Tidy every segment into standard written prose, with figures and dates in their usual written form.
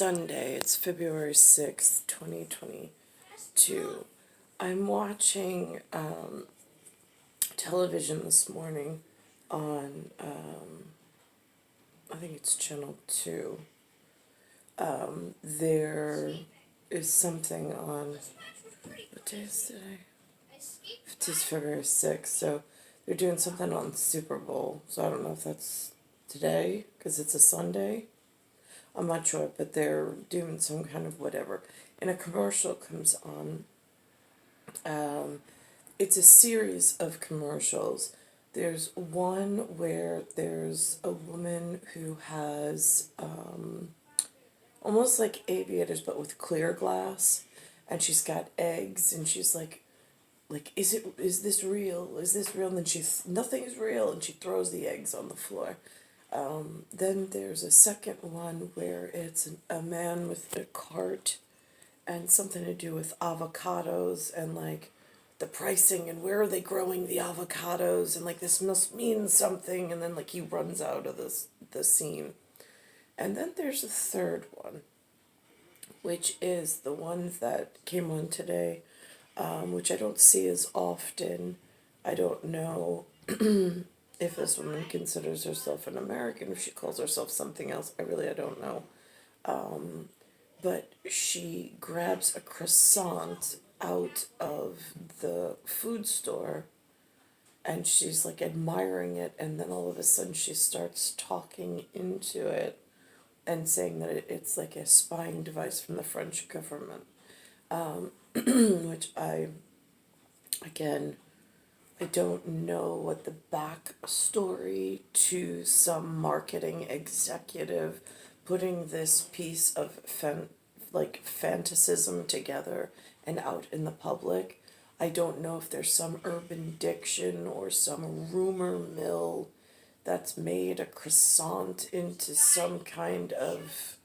Sunday. It's February 6th, 2022. I'm watching television this morning on, I think it's Channel 2. There is something on, what day is today? It is February 6th, so they're doing something on Super Bowl. So I don't know if that's today, because it's a Sunday. I'm not sure, but they're doing some kind of whatever. And a commercial comes on. It's a series of commercials. There's one where there's a woman who has almost like aviators, but with clear glass, and she's got eggs, and she's like, is this real? Is this real? And then nothing's real, and she throws the eggs on the floor. Then there's a second one where it's a man with a cart and something to do with avocados and like the pricing and where are they growing the avocados and like this must mean something, and then like he runs out of the scene. And then there's a third one, which is the one that came on today, which I don't see as often. I don't know if this woman considers herself an American, if she calls herself something else. I don't know. But she grabs a croissant out of the food store and she's like admiring it, and then all of a sudden she starts talking into it and saying that it's like a spying device from the French government, which again, I don't know what the backstory to some marketing executive putting this piece of fantasism together and out in the public. I don't know if there's some urban diction or some rumor mill that's made a croissant into some kind of,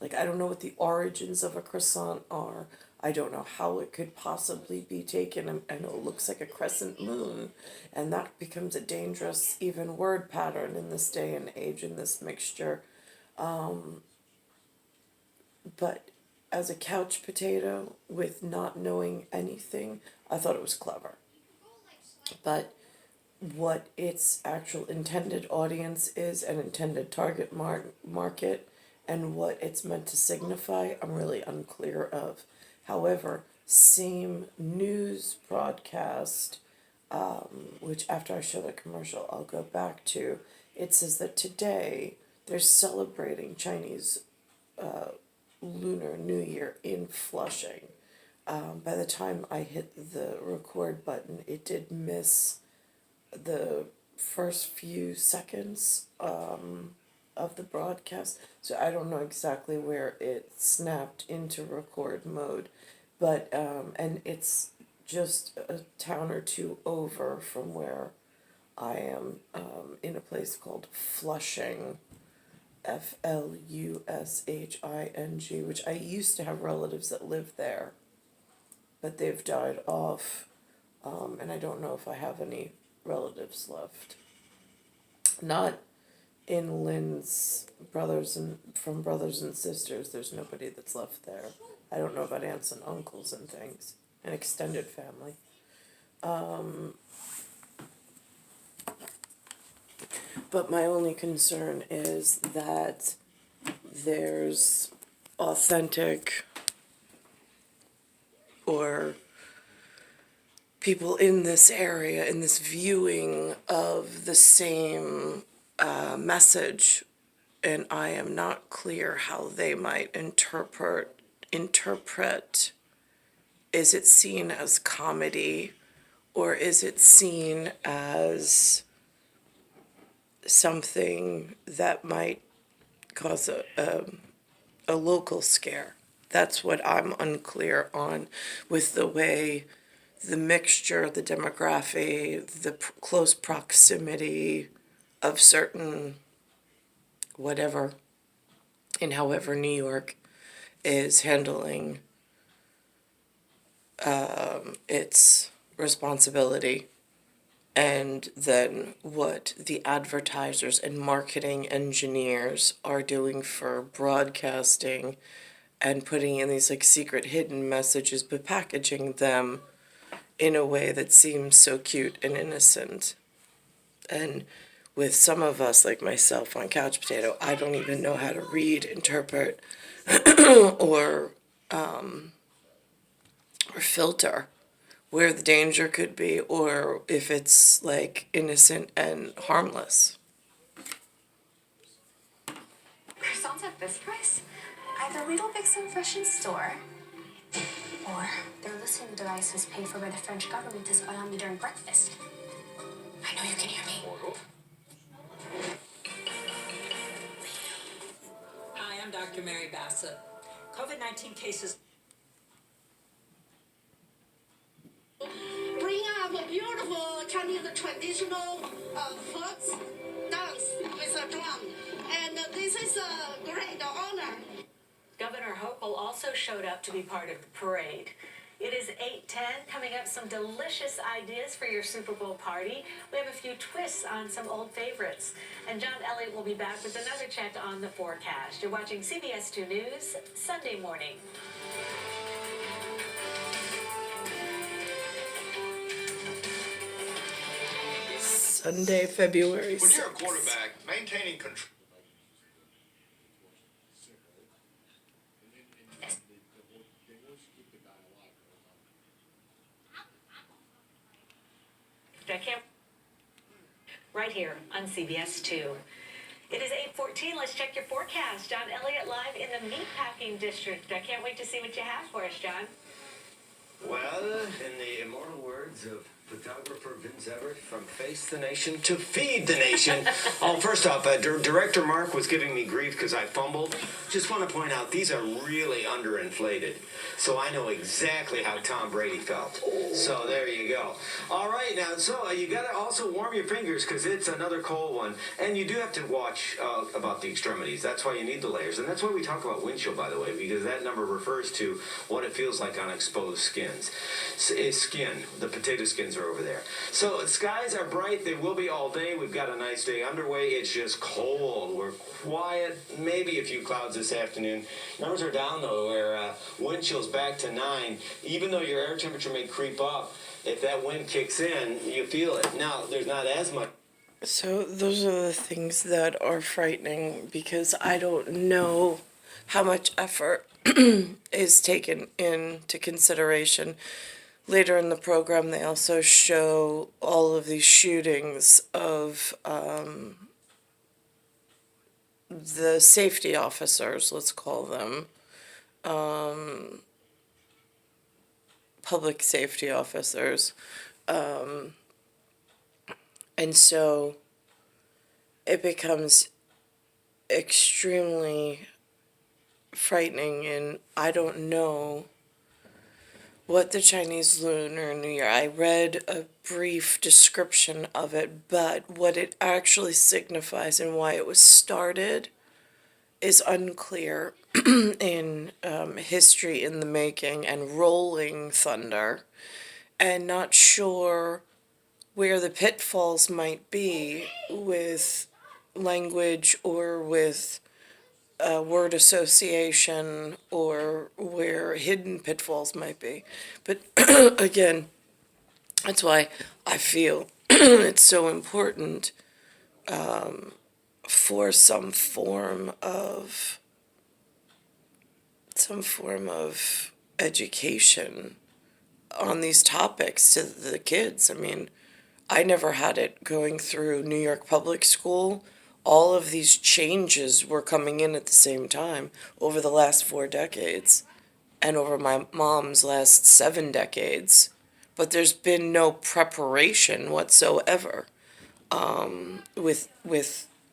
I don't know what the origins of a croissant are. I don't know how it could possibly be taken. I know it looks like a crescent moon, and that becomes a dangerous even word pattern in this day and age, in this mixture. But as a couch potato with not knowing anything, I thought it was clever. But what its actual intended audience is, and intended target market, and what it's meant to signify, I'm really unclear of. However, same news broadcast, which after I show the commercial I'll go back to, it says that today they're celebrating Chinese Lunar New Year in Flushing. By the time I hit the record button, it did miss the first few seconds of the broadcast, so I don't know exactly where it snapped into record mode, but and it's just a town or two over from where I am, in a place called Flushing, Flushing, which I used to have relatives that lived there, but they've died off, and I don't know if I have any relatives left. Not in Lynn's brothers and sisters. There's nobody that's left there. I don't know about aunts and uncles and things, an extended family. But my only concern is that there's authentic or people in this area, in this viewing of the same message, and I am not clear how they might interpret. Is it seen as comedy, or is it seen as something that might cause a local scare? That's what I'm unclear on, with the way the mixture, the demography, the close proximity of certain whatever, and however New York is handling its responsibility and then what the advertisers and marketing engineers are doing for broadcasting and putting in these like secret hidden messages, but packaging them in a way that seems so cute and innocent. And with some of us, like myself on Couch Potato, I don't even know how to read, interpret, or or filter where the danger could be, or if it's like innocent and harmless. Croissants at this price? Either Lidl picks them fresh in store, or their listening devices paid for by the French government to spy on me during breakfast. I know you can hear me. Hi, I'm Dr. Mary Bassett. COVID-19 cases. Bring up a beautiful Chinese traditional foot dance with a drum. And this is a great honor. Governor Hochul also showed up to be part of the parade. It is 8:10. Coming up, some delicious ideas for your Super Bowl party. We have a few twists on some old favorites. And John Elliott will be back with another check on the forecast. You're watching CBS 2 News, Sunday morning. Sunday, February 6th. When you're a quarterback, maintaining control. I can't. Right here on CBS 2. It is 8:14. Let's check your forecast. John Elliott live in the meatpacking district. I can't wait to see what you have for us, John. Well, in the immortal words of photographer Vince Everett, from Face the Nation to Feed the Nation. Oh, first off, Director Mark was giving me grief because I fumbled. Just want to point out, these are really underinflated. So I know exactly how Tom Brady felt. So there you go. All right, now, so you got to also warm your fingers because it's another cold one. And you do have to watch about the extremities. That's why you need the layers. And that's why we talk about wind chill, by the way, because that number refers to what it feels like on exposed skins. Skin, the potato skins are over there. So skies are bright. They will be all day. We've got a nice day underway. It's just cold. We're quiet. Maybe a few clouds this afternoon. Numbers are down, though, where wind chill's back to 9. Even though your air temperature may creep up, if that wind kicks in, you feel it. Now, there's not as much. So those are the things that are frightening because I don't know how much effort is taken into consideration. Later in the program, they also show all of these shootings of the safety officers, let's call them, public safety officers. And so it becomes extremely frightening, and I don't know what the Chinese Lunar New Year, I read a brief description of it, but what it actually signifies and why it was started is unclear in history in the making and rolling thunder, and not sure where the pitfalls might be with language or with word association, or where hidden pitfalls might be. But again, that's why I feel it's so important for some form of education on these topics to the kids. I mean, I never had it going through New York public school. All of these changes were coming in at the same time over the last 4 decades and over my mom's last 7 decades. But there's been no preparation whatsoever with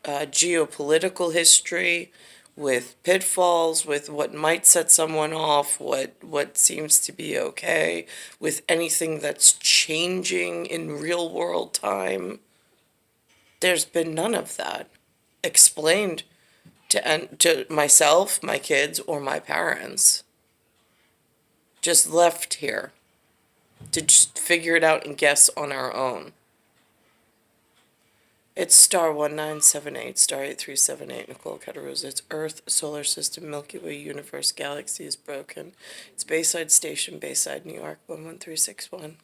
geopolitical history, with pitfalls, with what might set someone off, what seems to be okay, with anything that's changing in real world time. There's been none of that explained to myself, my kids, or my parents. Just left here to just figure it out and guess on our own. It's star 1978, star 8378, Nicole Cattaruzza. It's Earth, Solar System, Milky Way, Universe, Galaxy is broken. It's Bayside Station, Bayside, New York, 11361.